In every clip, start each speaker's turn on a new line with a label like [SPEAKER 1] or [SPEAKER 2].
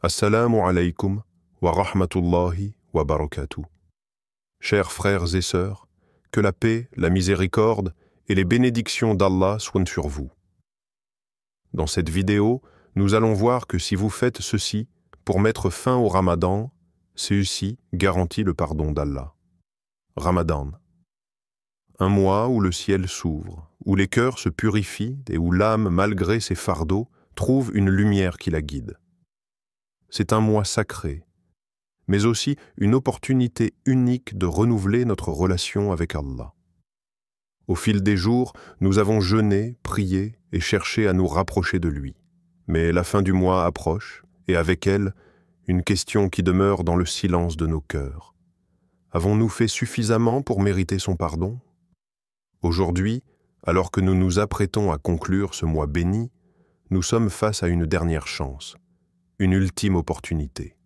[SPEAKER 1] Assalamu alaykum wa rahmatullahi wa barakatuh. Chers frères et sœurs, que la paix, la miséricorde et les bénédictions d'Allah soient sur vous. Dans cette vidéo, nous allons voir que si vous faites ceci pour mettre fin au Ramadan, ceci garantit le pardon d'Allah. Ramadan. Un mois où le ciel s'ouvre, où les cœurs se purifient et où l'âme, malgré ses fardeaux, trouve une lumière qui la guide. C'est un mois sacré, mais aussi une opportunité unique de renouveler notre relation avec Allah. Au fil des jours, nous avons jeûné, prié et cherché à nous rapprocher de lui. Mais la fin du mois approche, et avec elle, une question qui demeure dans le silence de nos cœurs. Avons-nous fait suffisamment pour mériter son pardon? Aujourd'hui, alors que nous nous apprêtons à conclure ce mois béni, nous sommes face à une dernière chance, une ultime opportunité.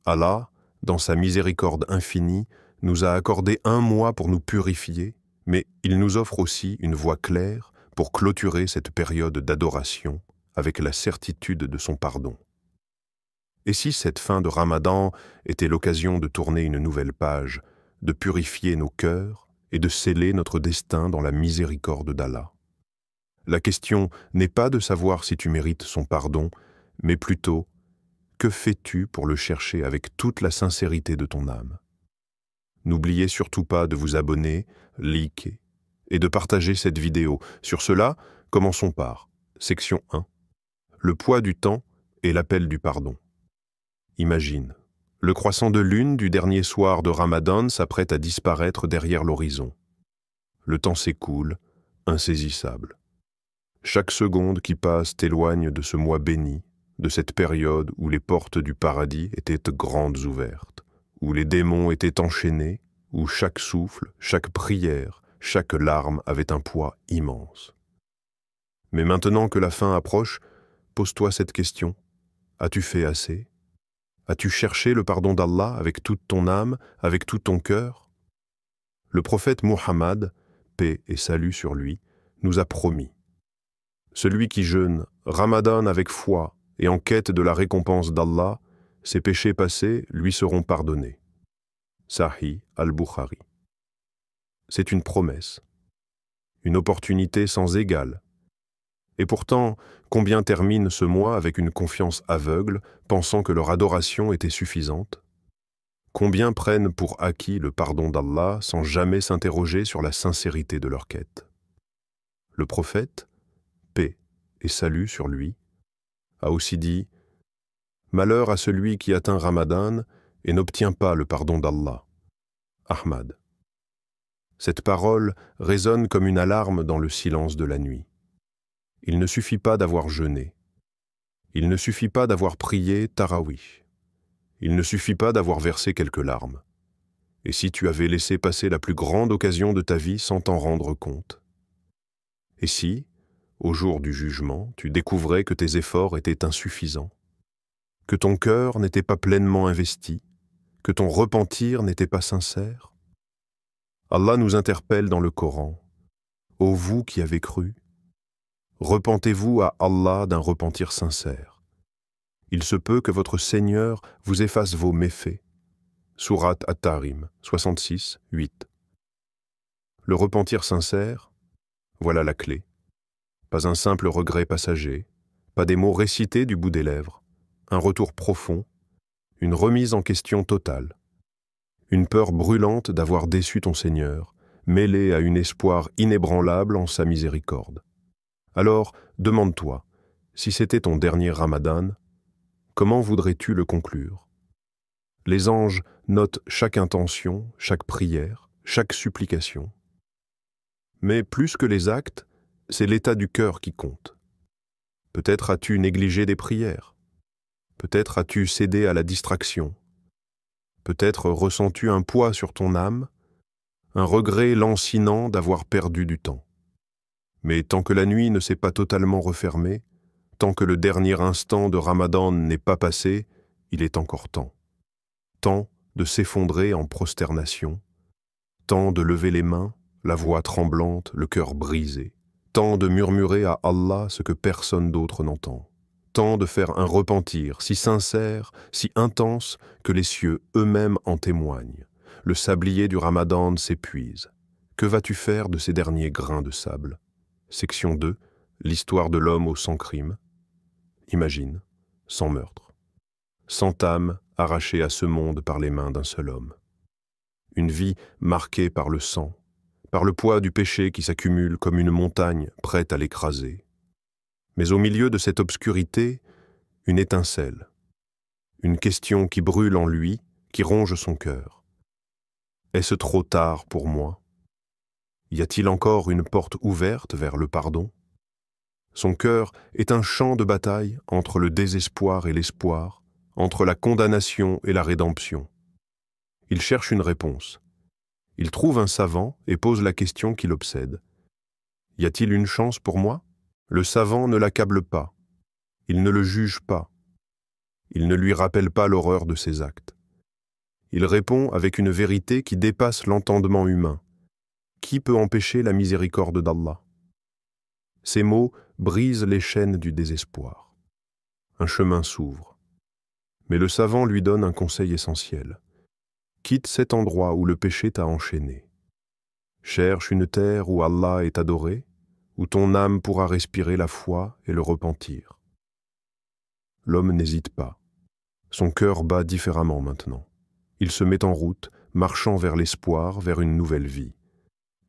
[SPEAKER 1] Allah, dans sa miséricorde infinie, nous a accordé un mois pour nous purifier, mais il nous offre aussi une voie claire pour clôturer cette période d'adoration avec la certitude de son pardon. Et si cette fin de Ramadan était l'occasion de tourner une nouvelle page, de purifier nos cœurs et de sceller notre destin dans la miséricorde d'Allah? La question n'est pas de savoir si tu mérites son pardon, mais plutôt, que fais-tu pour le chercher avec toute la sincérité de ton âme? N'oubliez surtout pas de vous abonner, liker et de partager cette vidéo. Sur cela, commençons par section 1. Le poids du temps et l'appel du pardon. Imagine, le croissant de lune du dernier soir de Ramadan s'apprête à disparaître derrière l'horizon. Le temps s'écoule, insaisissable. Chaque seconde qui passe t'éloigne de ce mois béni, de cette période où les portes du paradis étaient grandes ouvertes, où les démons étaient enchaînés, où chaque souffle, chaque prière, chaque larme avait un poids immense. Mais maintenant que la fin approche, pose-toi cette question. As-tu fait assez? As-tu cherché le pardon d'Allah avec toute ton âme, avec tout ton cœur? Le prophète Muhammad, paix et salut sur lui, nous a promis. Celui qui jeûne Ramadan avec foi et en quête de la récompense d'Allah, ses péchés passés lui seront pardonnés. Sahih al-Bukhari. C'est une promesse, une opportunité sans égale. Et pourtant, combien terminent ce mois avec une confiance aveugle, pensant que leur adoration était suffisante? Combien prennent pour acquis le pardon d'Allah sans jamais s'interroger sur la sincérité de leur quête? Le prophète, paix et salut sur lui, a aussi dit « Malheur à celui qui atteint Ramadan et n'obtient pas le pardon d'Allah. » Ahmad. Cette parole résonne comme une alarme dans le silence de la nuit. Il ne suffit pas d'avoir jeûné. Il ne suffit pas d'avoir prié Tarawih. Il ne suffit pas d'avoir versé quelques larmes. Et si tu avais laissé passer la plus grande occasion de ta vie sans t'en rendre compte? Et si, au jour du jugement, tu découvrais que tes efforts étaient insuffisants, que ton cœur n'était pas pleinement investi, que ton repentir n'était pas sincère? Allah nous interpelle dans le Coran. Ô vous qui avez cru, repentez-vous à Allah d'un repentir sincère. Il se peut que votre Seigneur vous efface vos méfaits. Sourate At-Tahrim, 66, 8. Le repentir sincère, voilà la clé. Pas un simple regret passager, pas des mots récités du bout des lèvres, un retour profond, une remise en question totale, une peur brûlante d'avoir déçu ton Seigneur, mêlée à un espoir inébranlable en sa miséricorde. Alors, demande-toi, si c'était ton dernier Ramadan, comment voudrais-tu le conclure? Les anges notent chaque intention, chaque prière, chaque supplication. Mais plus que les actes, c'est l'état du cœur qui compte. Peut-être as-tu négligé des prières. Peut-être as-tu cédé à la distraction. Peut-être ressens-tu un poids sur ton âme, un regret lancinant d'avoir perdu du temps. Mais tant que la nuit ne s'est pas totalement refermée, tant que le dernier instant de Ramadan n'est pas passé, il est encore temps. Temps de s'effondrer en prosternation, temps de lever les mains, la voix tremblante, le cœur brisé, temps de murmurer à Allah ce que personne d'autre n'entend. temps de faire un repentir si sincère, si intense, que les cieux eux-mêmes en témoignent. Le sablier du Ramadan s'épuise. Que vas-tu faire de ces derniers grains de sable? Section 2. L'histoire de l'homme au sans crime. Imagine, sans meurtre. Sans âme arrachée à ce monde par les mains d'un seul homme. Une vie marquée par le sang, par le poids du péché qui s'accumule comme une montagne prête à l'écraser. Mais au milieu de cette obscurité, une étincelle, une question qui brûle en lui, qui ronge son cœur. Est-ce trop tard pour moi? Y a-t-il encore une porte ouverte vers le pardon? Son cœur est un champ de bataille entre le désespoir et l'espoir, entre la condamnation et la rédemption. Il cherche une réponse. Il trouve un savant et pose la question qui l'obsède. Y a-t-il une chance pour moi? Le savant ne l'accable pas. Il ne le juge pas. Il ne lui rappelle pas l'horreur de ses actes. Il répond avec une vérité qui dépasse l'entendement humain. Qui peut empêcher la miséricorde d'Allah? Ces mots brisent les chaînes du désespoir. Un chemin s'ouvre. Mais le savant lui donne un conseil essentiel. Quitte cet endroit où le péché t'a enchaîné. Cherche une terre où Allah est adoré, où ton âme pourra respirer la foi et le repentir. L'homme n'hésite pas. Son cœur bat différemment maintenant. Il se met en route, marchant vers l'espoir, vers une nouvelle vie.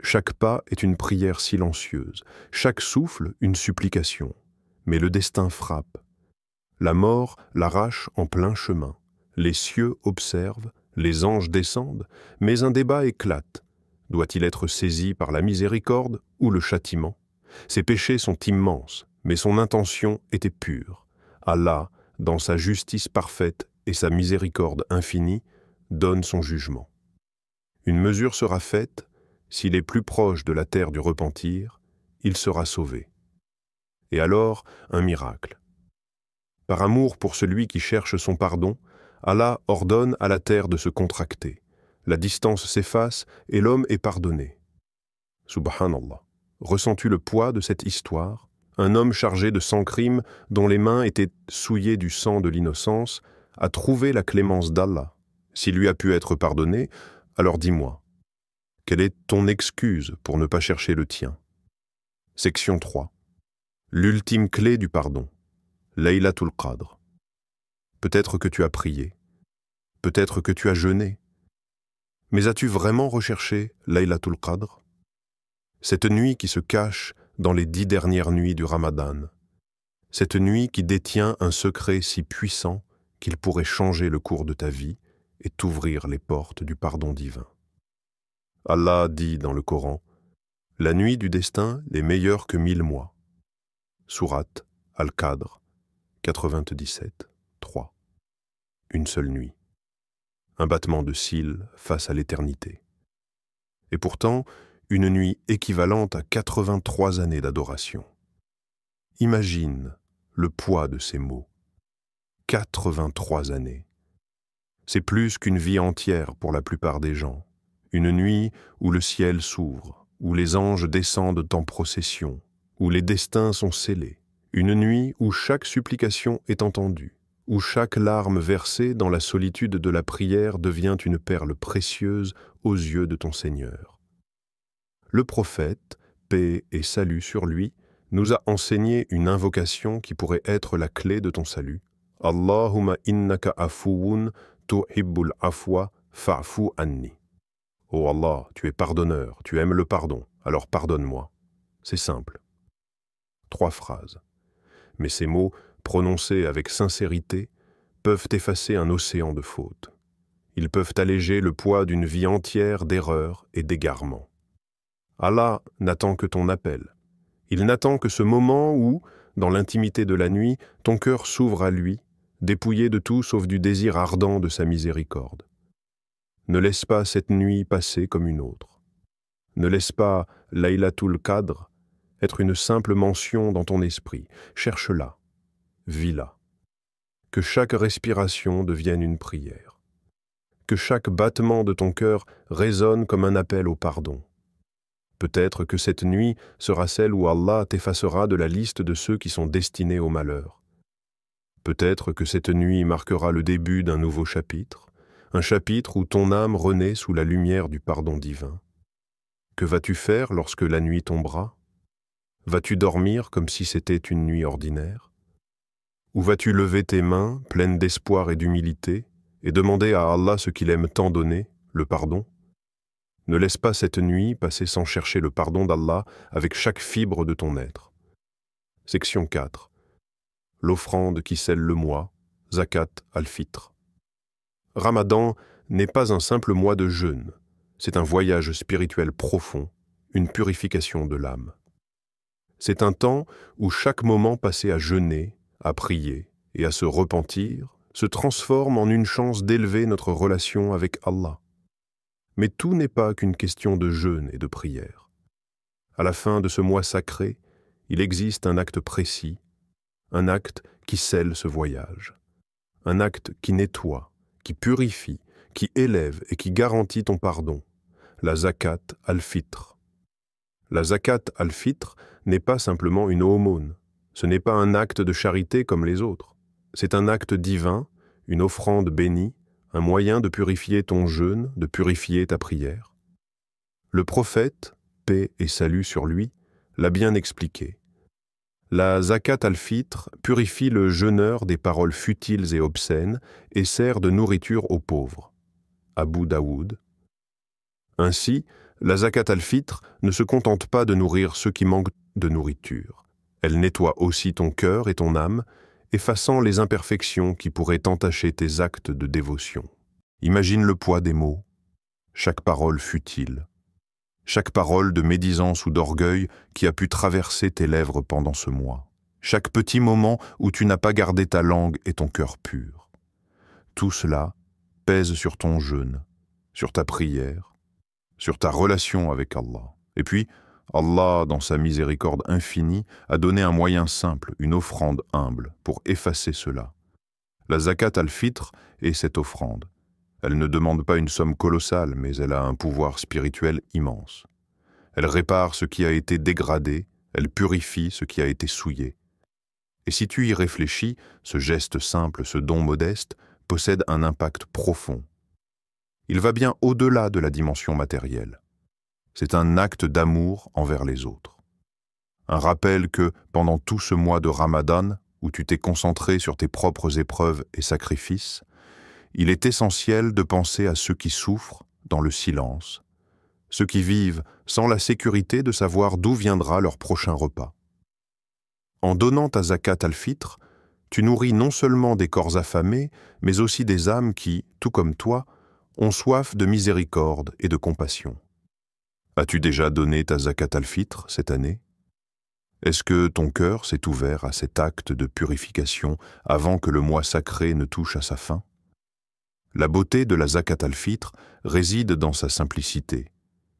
[SPEAKER 1] Chaque pas est une prière silencieuse, chaque souffle une supplication. Mais le destin frappe. La mort l'arrache en plein chemin. Les cieux observent, les anges descendent, mais un débat éclate. Doit-il être saisi par la miséricorde ou le châtiment? Ses péchés sont immenses, mais son intention était pure. Allah, dans sa justice parfaite et sa miséricorde infinie, donne son jugement. Une mesure sera faite, s'il est plus proche de la terre du repentir, il sera sauvé. Et alors, un miracle. Par amour pour celui qui cherche son pardon, Allah ordonne à la terre de se contracter. La distance s'efface et l'homme est pardonné. Subhanallah. Ressens-tu le poids de cette histoire? Un homme chargé de 100 crimes, dont les mains étaient souillées du sang de l'innocence, a trouvé la clémence d'Allah. S'il lui a pu être pardonné, alors dis-moi, quelle est ton excuse pour ne pas chercher le tien? Section 3. L'ultime clé du pardon. Laylatul Qadr. Peut-être que tu as prié, peut-être que tu as jeûné, mais as-tu vraiment recherché Laylatul Qadr? Cette nuit qui se cache dans les 10 dernières nuits du Ramadan, cette nuit qui détient un secret si puissant qu'il pourrait changer le cours de ta vie et t'ouvrir les portes du pardon divin. Allah dit dans le Coran, « La nuit du destin n'est meilleure que 1000 mois. » Sourate Al-Qadr, 97, 3. Une seule nuit. Un battement de cils face à l'éternité. Et pourtant, une nuit équivalente à 83 années d'adoration. Imagine le poids de ces mots. 83 années. C'est plus qu'une vie entière pour la plupart des gens. Une nuit où le ciel s'ouvre, où les anges descendent en procession, où les destins sont scellés. Une nuit où chaque supplication est entendue, où chaque larme versée dans la solitude de la prière devient une perle précieuse aux yeux de ton Seigneur. Le prophète, paix et salut sur lui, nous a enseigné une invocation qui pourrait être la clé de ton salut. Allahumma innaka afuwun tuhibbul afwa fa'fu anni. Oh Allah, tu es pardonneur, tu aimes le pardon, alors pardonne-moi. C'est simple. 3 phrases. Mais ces mots, prononcés avec sincérité, peuvent effacer un océan de fautes. Ils peuvent alléger le poids d'une vie entière d'erreurs et d'égarements. Allah n'attend que ton appel. Il n'attend que ce moment où, dans l'intimité de la nuit, ton cœur s'ouvre à lui, dépouillé de tout sauf du désir ardent de sa miséricorde. Ne laisse pas cette nuit passer comme une autre. Ne laisse pas Laylatul Qadr être une simple mention dans ton esprit. Cherche-la, vis-la. Que chaque respiration devienne une prière. Que chaque battement de ton cœur résonne comme un appel au pardon. Peut-être que cette nuit sera celle où Allah t'effacera de la liste de ceux qui sont destinés au malheur. Peut-être que cette nuit marquera le début d'un nouveau chapitre, un chapitre où ton âme renaît sous la lumière du pardon divin. Que vas-tu faire lorsque la nuit tombera? Vas-tu dormir comme si c'était une nuit ordinaire? Ou vas-tu lever tes mains, pleines d'espoir et d'humilité, et demander à Allah ce qu'il aime tant donner, le pardon? Ne laisse pas cette nuit passer sans chercher le pardon d'Allah avec chaque fibre de ton être. Section 4. L'offrande qui scelle le mois, Zakat al-Fitr. Ramadan n'est pas un simple mois de jeûne, c'est un voyage spirituel profond, une purification de l'âme. C'est un temps où chaque moment passé à jeûner, à prier et à se repentir se transforme en une chance d'élever notre relation avec Allah. Mais tout n'est pas qu'une question de jeûne et de prière. À la fin de ce mois sacré, il existe un acte précis, un acte qui scelle ce voyage, un acte qui nettoie, qui purifie, qui élève et qui garantit ton pardon, la zakat al-fitr. La zakat al-fitr n'est pas simplement une aumône, ce n'est pas un acte de charité comme les autres. C'est un acte divin, une offrande bénie, un moyen de purifier ton jeûne, de purifier ta prière. Le prophète, paix et salut sur lui, l'a bien expliqué. La zakat al-fitr purifie le jeûneur des paroles futiles et obscènes et sert de nourriture aux pauvres. Abu Daoud. Ainsi, la zakat al-fitr ne se contente pas de nourrir ceux qui manquent de nourriture. Elle nettoie aussi ton cœur et ton âme, effaçant les imperfections qui pourraient entacher tes actes de dévotion. Imagine le poids des mots. Chaque parole futile. Chaque parole de médisance ou d'orgueil qui a pu traverser tes lèvres pendant ce mois. Chaque petit moment où tu n'as pas gardé ta langue et ton cœur pur. Tout cela pèse sur ton jeûne, sur ta prière, sur ta relation avec Allah. Et puis, Allah, dans sa miséricorde infinie, a donné un moyen simple, une offrande humble, pour effacer cela. La zakat al-fitr est cette offrande. Elle ne demande pas une somme colossale, mais elle a un pouvoir spirituel immense. Elle répare ce qui a été dégradé, elle purifie ce qui a été souillé. Et si tu y réfléchis, ce geste simple, ce don modeste, possède un impact profond. Il va bien au-delà de la dimension matérielle. C'est un acte d'amour envers les autres. Un rappel que, pendant tout ce mois de Ramadan, où tu t'es concentré sur tes propres épreuves et sacrifices, il est essentiel de penser à ceux qui souffrent dans le silence, ceux qui vivent sans la sécurité de savoir d'où viendra leur prochain repas. En donnant ta zakat al-fitr, tu nourris non seulement des corps affamés, mais aussi des âmes qui, tout comme toi, ont soif de miséricorde et de compassion. As-tu déjà donné ta zakat al-fitr cette année? Est-ce que ton cœur s'est ouvert à cet acte de purification avant que le mois sacré ne touche à sa fin? La beauté de la zakat al-fitr réside dans sa simplicité,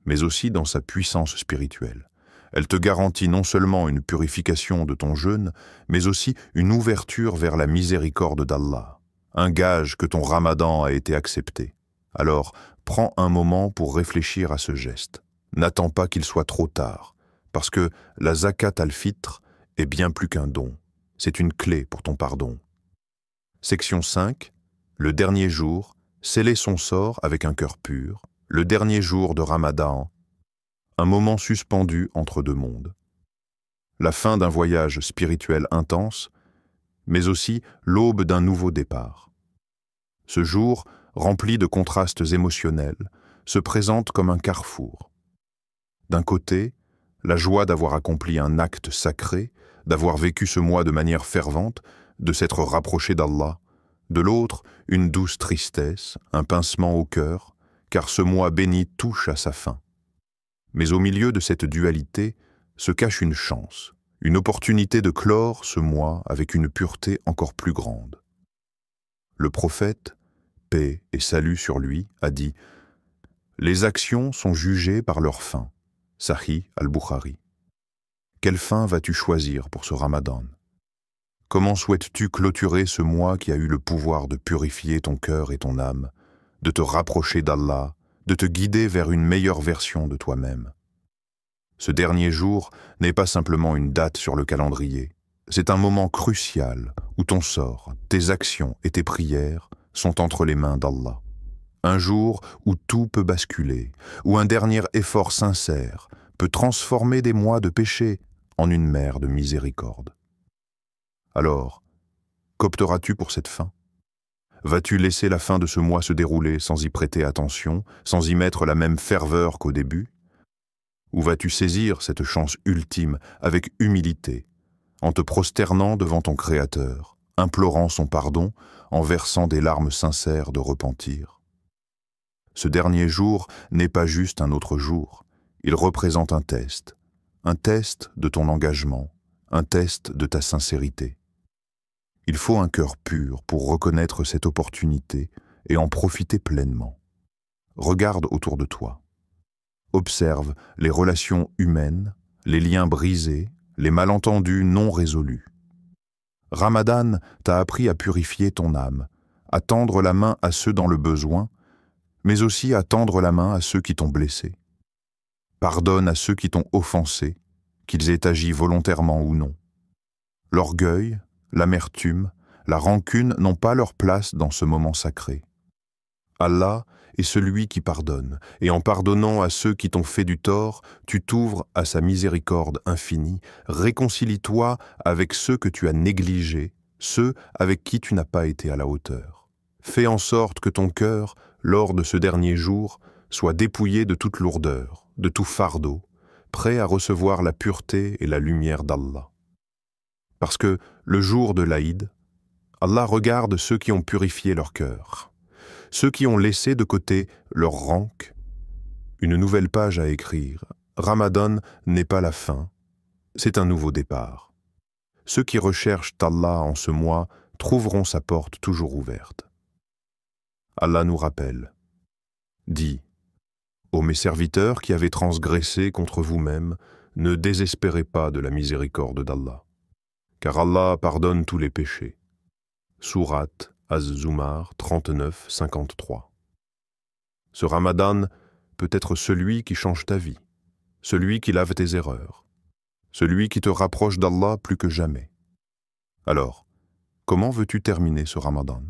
[SPEAKER 1] mais aussi dans sa puissance spirituelle. Elle te garantit non seulement une purification de ton jeûne, mais aussi une ouverture vers la miséricorde d'Allah, un gage que ton ramadan a été accepté. Alors, prends un moment pour réfléchir à ce geste. N'attends pas qu'il soit trop tard, parce que la zakat al-fitr est bien plus qu'un don. C'est une clé pour ton pardon. Section 5. Le dernier jour, sceller son sort avec un cœur pur. Le dernier jour de Ramadan, un moment suspendu entre deux mondes. La fin d'un voyage spirituel intense, mais aussi l'aube d'un nouveau départ. Ce jour, rempli de contrastes émotionnels, se présente comme un carrefour. D'un côté, la joie d'avoir accompli un acte sacré, d'avoir vécu ce mois de manière fervente, de s'être rapproché d'Allah. De l'autre, une douce tristesse, un pincement au cœur, car ce mois béni touche à sa fin. Mais au milieu de cette dualité se cache une chance, une opportunité de clore ce mois avec une pureté encore plus grande. Le prophète, paix et salut sur lui, a dit « Les actions sont jugées par leur fin. » Sahih al-Bukhari. Quelle fin vas-tu choisir pour ce Ramadan? Comment souhaites-tu clôturer ce mois qui a eu le pouvoir de purifier ton cœur et ton âme, de te rapprocher d'Allah, de te guider vers une meilleure version de toi-même? Ce dernier jour n'est pas simplement une date sur le calendrier, C'est un moment crucial où ton sort, tes actions et tes prières sont entre les mains d'Allah. Un jour où tout peut basculer, où un dernier effort sincère peut transformer des mois de péché en une mer de miséricorde. Alors, qu'opteras-tu pour cette fin? Vas-tu laisser la fin de ce mois se dérouler sans y prêter attention, sans y mettre la même ferveur qu'au début? Ou vas-tu saisir cette chance ultime avec humilité, en te prosternant devant ton Créateur, implorant son pardon, en versant des larmes sincères de repentir? Ce dernier jour n'est pas juste un autre jour, il représente un test de ton engagement, un test de ta sincérité. Il faut un cœur pur pour reconnaître cette opportunité et en profiter pleinement. Regarde autour de toi. Observe les relations humaines, les liens brisés, les malentendus non résolus. Ramadan t'a appris à purifier ton âme, à tendre la main à ceux dans le besoin, mais aussi à tendre la main à ceux qui t'ont blessé. Pardonne à ceux qui t'ont offensé, qu'ils aient agi volontairement ou non. L'orgueil, l'amertume, la rancune n'ont pas leur place dans ce moment sacré. Allah est celui qui pardonne, et en pardonnant à ceux qui t'ont fait du tort, tu t'ouvres à sa miséricorde infinie. Réconcilie-toi avec ceux que tu as négligés, ceux avec qui tu n'as pas été à la hauteur. Fais en sorte que ton cœur, lors de ce dernier jour, soit dépouillé de toute lourdeur, de tout fardeau, prêt à recevoir la pureté et la lumière d'Allah. Parce que le jour de l'Aïd, Allah regarde ceux qui ont purifié leur cœur, ceux qui ont laissé de côté leur rancune. Une nouvelle page à écrire. Ramadan n'est pas la fin, c'est un nouveau départ. Ceux qui recherchent Allah en ce mois trouveront sa porte toujours ouverte. Allah nous rappelle. Dis, ô mes serviteurs qui avez transgressé contre vous-mêmes, ne désespérez pas de la miséricorde d'Allah, car Allah pardonne tous les péchés. Sourate Az-Zumar 39-53. Ce Ramadan peut être celui qui change ta vie, celui qui lave tes erreurs, celui qui te rapproche d'Allah plus que jamais. Alors, comment veux-tu terminer ce Ramadan ?